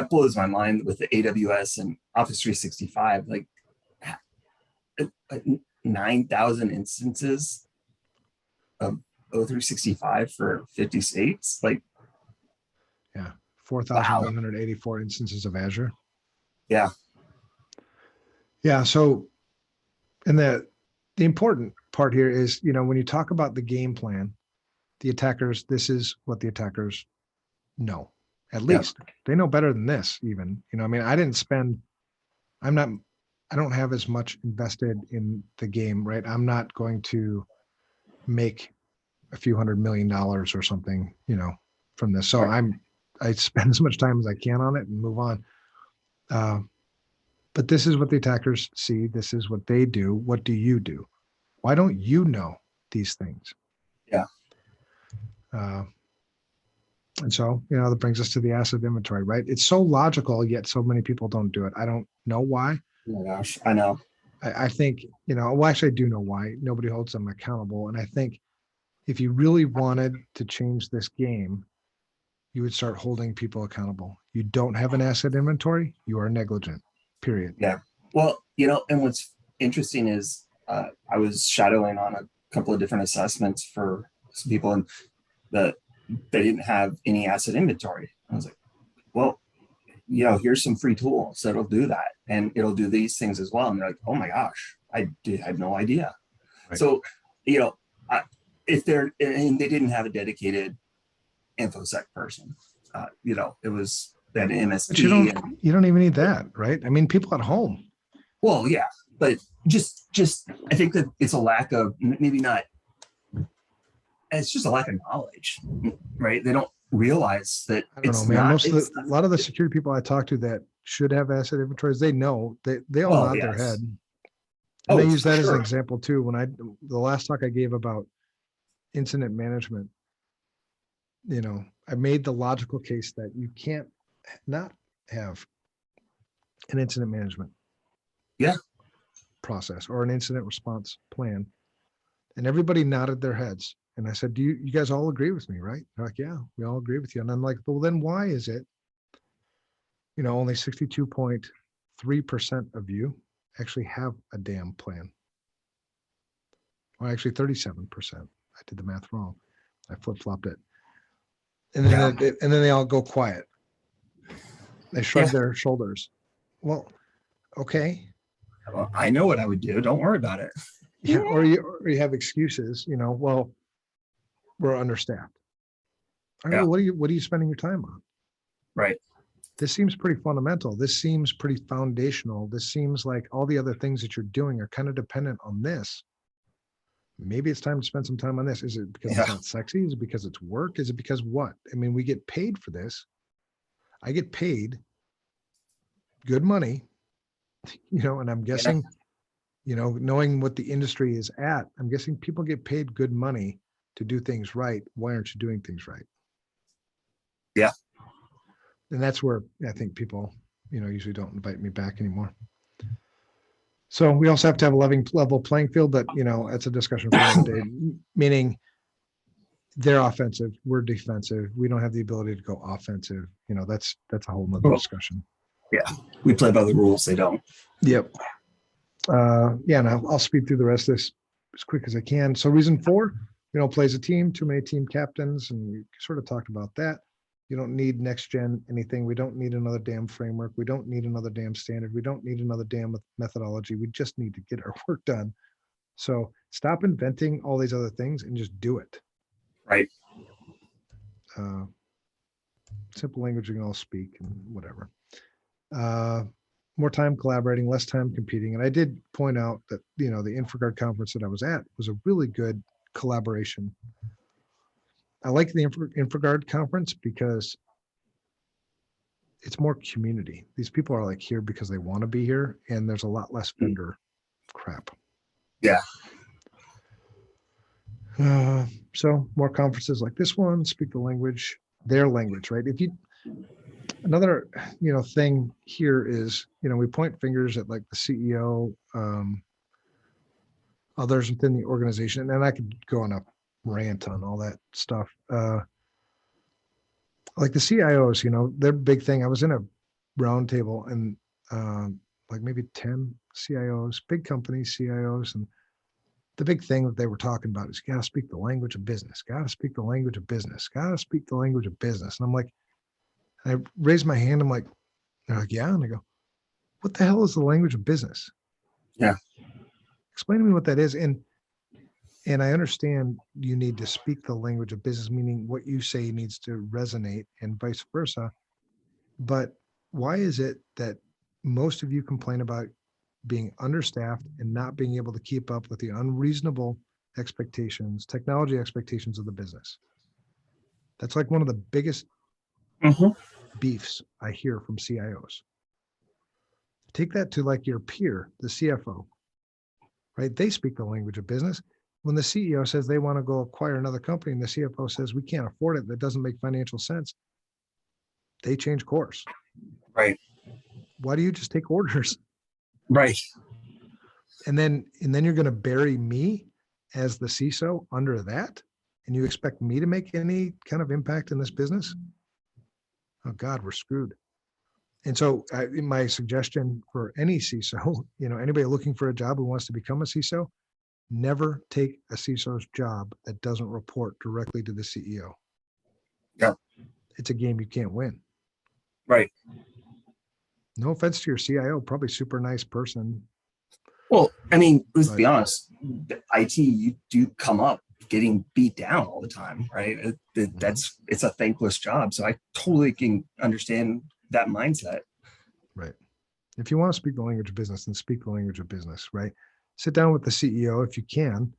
blows my mind with the AWS and Office 365. Like 9,000 instances of O365 for 50 states. Like, yeah, 4,184 instances of Azure. Yeah. Yeah. So, and the important part here is, you know, when you talk about the game plan, the attackers, this is what the attackers know. At least they know better than this even, you know, I mean, I don't have as much invested in the game, right? I'm not going to make a few $100 million or something, you know, from this. So I spend as much time as I can on it and move on. But this is what the attackers see. This is what they do. What do you do? Why don't you know these things? Yeah. And so, you know, that brings us to the asset inventory, right? It's so logical, yet so many people don't do it. I don't know why. Oh my gosh, I know. I think, you know, well, actually, I do know why. Nobody holds them accountable. And I think if you really wanted to change this game, you would start holding people accountable. You don't have an asset inventory, you are negligent, period. Yeah. Well, you know, and what's interesting is I was shadowing on a couple of different assessments for some people, and they didn't have any asset inventory. I was like, well, you know, here's some free tools that'll do that, and it'll do these things as well. And they're like, oh my gosh, I had no idea. Right. So, you know, if they're, and they didn't have a dedicated InfoSec person, you know, it was that MSP. But you don't even need that, right? I mean, people at home. Well, yeah, but just I think that it's a lack of, maybe not, it's just a lack of knowledge, right? They don't realize that. I don't know, man. A lot of the security people I talk to that should have asset inventories, they know, they all nod their head. And they use that as an example too. When the last talk I gave about incident management, you know, I made the logical case that you can't not have an incident management process or an incident response plan. And everybody nodded their heads. And I said, do you guys all agree with me, right? They're like, yeah, we all agree with you. And I'm like, well, then why is it, you know, only 62.3% of you actually have a damn plan? Well, actually 37%. I did the math wrong. I flip-flopped it. And then, and then they all go quiet. They shrug Yeah. their shoulders. Well, okay. Well, I know what I would do. Don't worry about it. Yeah. Or you have excuses, well, we're understaffed. All right, Yeah. well, what are you spending your time on? Right. This seems pretty fundamental. This seems pretty foundational. This seems like all the other things that you're doing are kind of dependent on this. Maybe it's time to spend some time on this. Is it because it's not sexy? Is it because it's work? Is it because what? I mean, we get paid for this. I get paid good money, and I'm guessing, knowing what the industry is at, I'm guessing people get paid good money to do things right. Why aren't you doing things right? Yeah. And that's where I think people, usually don't invite me back anymore. So we also have to have a level playing field, but it's a discussion for another day. Meaning they're offensive, we're defensive. We don't have the ability to go offensive. That's a whole nother discussion. Yeah, we play by the rules. They don't. Yep. And I'll speed through the rest of this as quick as I can. So reason 4, play as a team, too many team captains, and we sort of talked about that. You don't need next gen anything. We don't need another damn framework. We don't need another damn standard. We don't need another damn methodology. We just need to get our work done. So stop inventing all these other things and just do it. Right. Simple language we can all speak and whatever. More time collaborating, less time competing. And I did point out that, the Infragard conference that I was at was a really good collaboration. I like the Infragard conference because it's more community. These people are like here because they want to be here, and there's a lot less vendor crap. Yeah. So more conferences like this one, speak the language, their language, right? Another, thing here is, we point fingers at like the CEO, others within the organization, and I could go on a rant on all that stuff. Like the CIOs, their big thing. I was in a round table and like maybe 10 CIOs, big companies, CIOs, and the big thing that they were talking about is you got to speak the language of business, got to speak the language of business, got to speak the language of business. And I'm like, I raised my hand. I'm like, they're like, yeah. And I go, what the hell is the language of business? Yeah. Explain to me what that is. And I understand you need to speak the language of business, meaning what you say needs to resonate and vice versa. But why is it that most of you complain about being understaffed and not being able to keep up with the unreasonable expectations, technology expectations of the business? That's like one of the biggest beefs I hear from CIOs. Take that to like your peer, the CFO, right? They speak the language of business. When the CEO says they want to go acquire another company and the CFO says we can't afford it, that doesn't make financial sense, they change course. Right. Why do you just take orders? Right. And then you're going to bury me as the CISO under that? And you expect me to make any kind of impact in this business? Oh God, we're screwed. And so my suggestion for any CISO, anybody looking for a job who wants to become a CISO, never take a CISO's job that doesn't report directly to the CEO. Yeah. It's a game you can't win. Right. No offense to your CIO, probably super nice person. Well, I mean, let's be honest. IT, you do come up getting beat down all the time, right? It's a thankless job. So I totally can understand that mindset. Right. If you want to speak the language of business, then speak the language of business, right? Sit down with the CEO if you can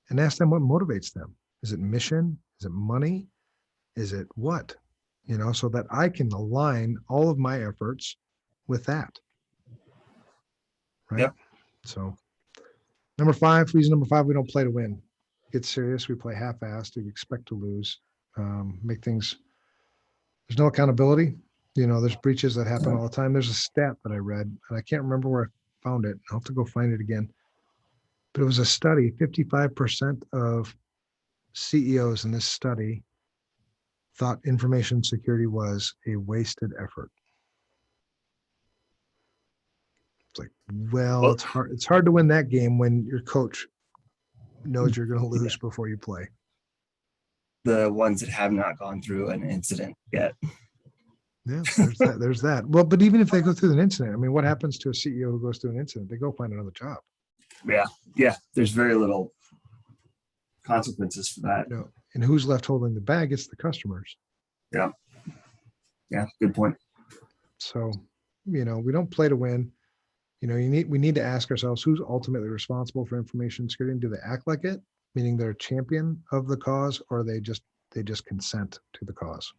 and ask them what motivates them. Is it mission? Is it money? Is it what? So that I can align all of my efforts with that. Right. Yep. So reason number 5, we don't play to win. Get serious. We play half-assed. We expect to lose. Make things, there's no accountability. There's breaches that happen all the time. There's a stat that I read, and I can't remember where I found it. I'll have to go find it again. But it was a study, 55% of CEOs in this study thought information security was a wasted effort. It's like, well, it's hard to win that game when your coach knows you're going to lose before you play. The ones that have not gone through an incident yet. Yeah, there's that. There's that. Well, but even if they go through an incident, I mean, what happens to a CEO who goes through an incident? They go find another job. Yeah. Yeah. There's very little consequences for that. You know, and who's left holding the bag? It's the customers. Yeah. Yeah. Good point. So, you know, we don't play to win. You know, we need to ask ourselves who's ultimately responsible for information security, and do they act like it, meaning they're a champion of the cause, or they just consent to the cause.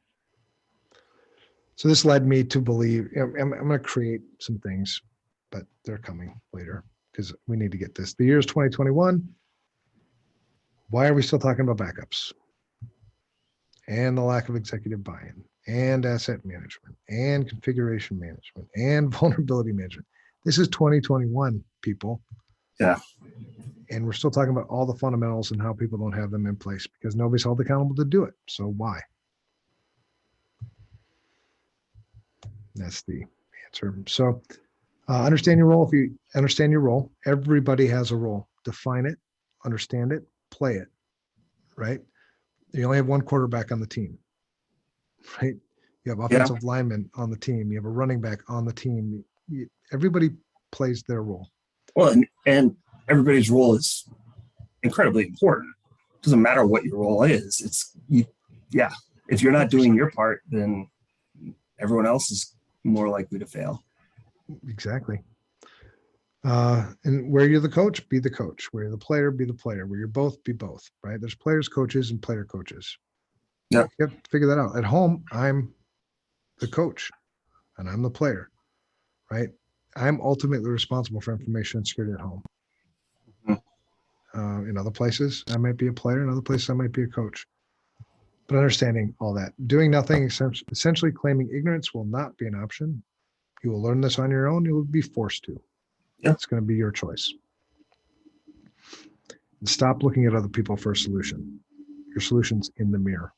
So this led me to believe I'm going to create some things, but they're coming later because we need to get this. The year is 2021. Why are we still talking about backups and the lack of executive buy-in and asset management and configuration management and vulnerability management? This is 2021, people. Yeah. And we're still talking about all the fundamentals and how people don't have them in place because nobody's held accountable to do it. So why? That's the answer. So understand your role. If you understand your role, everybody has a role. Define it, understand it, play it, right? You only have one quarterback on the team, right? You have offensive linemen on the team. You have a running back on the team. Everybody plays their role. Well, and everybody's role is incredibly important. It doesn't matter what your role is. If you're not doing your part, then everyone else is more likely to fail. Exactly. And where you're the coach, be the coach. Where you're the player, be the player. Where you're both, be both, right? There's players, coaches, and player coaches. Yeah. You have to figure that out. At home, I'm the coach and I'm the player, right? I'm ultimately responsible for information security at home. Mm-hmm. In other places, I might be a player. In other places, I might be a coach. But understanding all that, doing nothing, essentially claiming ignorance will not be an option. You will learn this on your own. You will be forced to. Yeah. It's going to be your choice. And stop looking at other people for a solution. Your solution's in the mirror.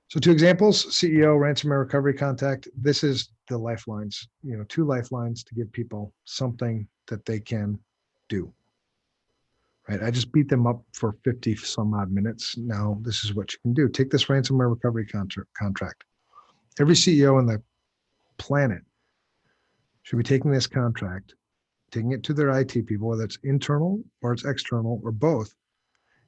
So 2 examples, CEO, ransomware recovery contact. This is the lifelines, 2 lifelines to give people something that they can do. Right. I just beat them up for 50 some odd minutes. Now, this is what you can do. Take this ransomware recovery contract. Every CEO on the planet should be taking this contract, taking it to their IT people, whether it's internal or it's external or both,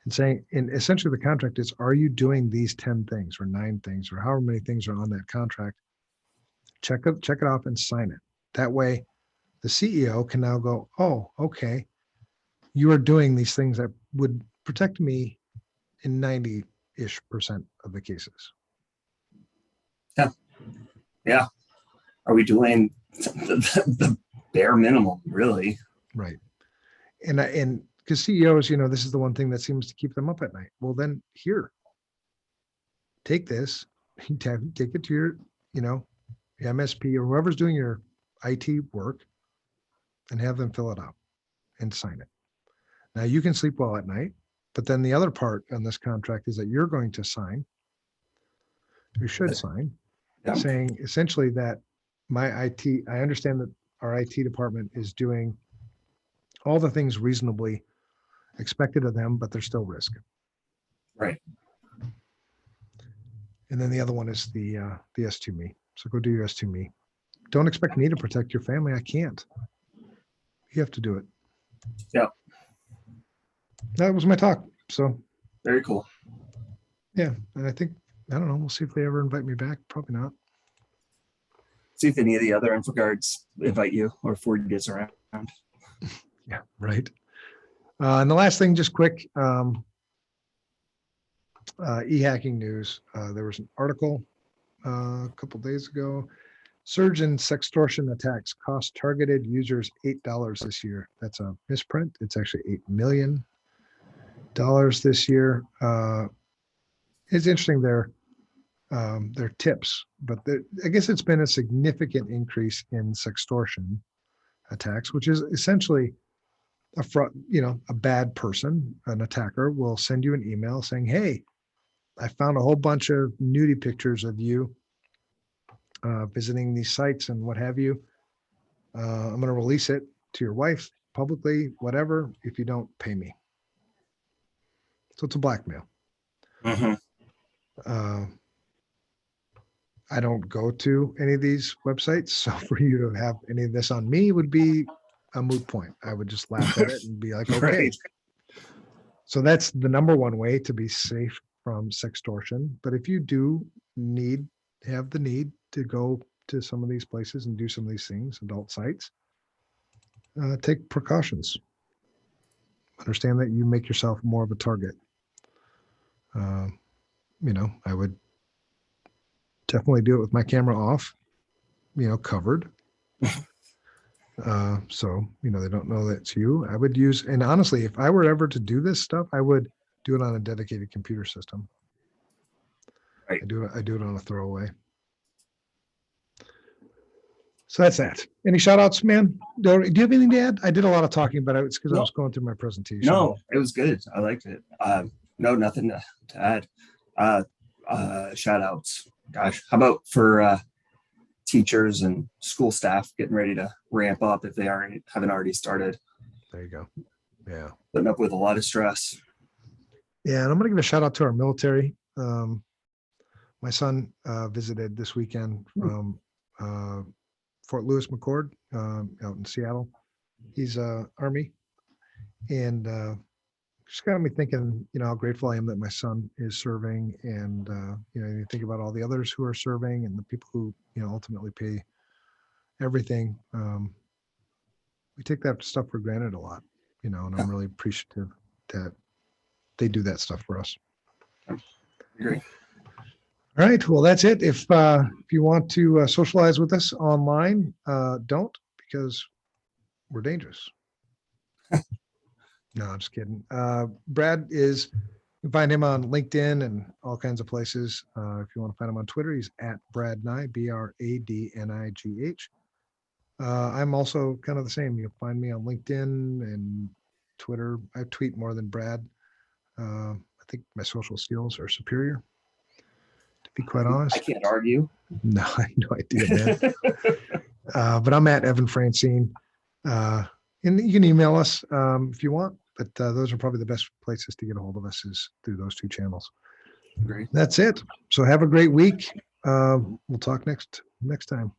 and saying, and essentially the contract is, are you doing these 10 things or 9 things or however many things are on that contract? Check it off and sign it. That way, the CEO can now go, oh, okay, you are doing these things that would protect me in 90-ish% of the cases. Yeah. Yeah. Are we doing the bare minimum, really? Right. And because CEOs, this is the one thing that seems to keep them up at night. Well, then here, take this, take it to your, MSP or whoever's doing your IT work and have them fill it out and sign it. Now you can sleep well at night, but then the other part on this contract is that you're going to sign, you should sign, saying essentially that I understand that our IT department is doing all the things reasonably expected of them, but there's still risk. Right. And then the other one is the S2Me. So go do your S2Me. Don't expect me to protect your family. I can't. You have to do it. Yeah. That was my talk. So very cool. Yeah. And I don't know. We'll see if they ever invite me back. Probably not. See if any of the other Infragards invite you or forward you around. Yeah, right. And the last thing, just quick, e-hacking news. There was an article a couple days ago. Surge in sextortion attacks cost targeted users $8 this year. That's a misprint. It's actually $8 million this year. It's interesting their tips, but I guess it's been a significant increase in sextortion attacks, which is essentially a bad person, an attacker will send you an email saying, hey, I found a whole bunch of nudie pictures of you visiting these sites and what have you. I'm going to release it to your wife publicly, whatever, if you don't pay me. So it's a blackmail. Mm-hmm. I don't go to any of these websites. So for you to have any of this on me would be a moot point. I would just laugh at it and be like, okay. Right. So that's the number one way to be safe from sextortion. But if you do have the need to go to some of these places and do some of these things, adult sites, take precautions. Understand that you make yourself more of a target. I would definitely do it with my camera off, covered. So, they don't know that's you. I would use, and honestly, if I were ever to do this stuff, I would do it on a dedicated computer system. Right. I do it on a throwaway. So that's that. Any shout outs, man? Do you have anything to add? I did a lot of talking, but it's because I was going through my presentation. No, it was good. I liked it. No, nothing to add. Shout outs. Gosh, how about for teachers and school staff getting ready to ramp up if they haven't already started? There you go. Yeah. Putting up with a lot of stress. Yeah, and I'm going to give a shout out to our military. My son visited this weekend from Fort Lewis McChord out in Seattle. He's Army, and just got me thinking, how grateful I am that my son is serving, and you think about all the others who are serving and the people who ultimately pay everything. We take that stuff for granted a lot, and I'm really appreciative that they do that stuff for us. Agree. All right. Well, that's it. If you want to socialize with us online, don't, because we're dangerous. No, I'm just kidding. Brad you can find him on LinkedIn and all kinds of places. If you want to find him on Twitter, he's at Bradnigh, BRADNIGH. I'm also kind of the same. You'll find me on LinkedIn and Twitter. I tweet more than Brad. I think my social skills are superior, to be quite honest. I can't argue. No, I have no idea, man. But I'm at Evan Francine. And you can email us if you want, but those are probably the best places to get a hold of us is through those two channels. Great. That's it. So have a great week. We'll talk next time.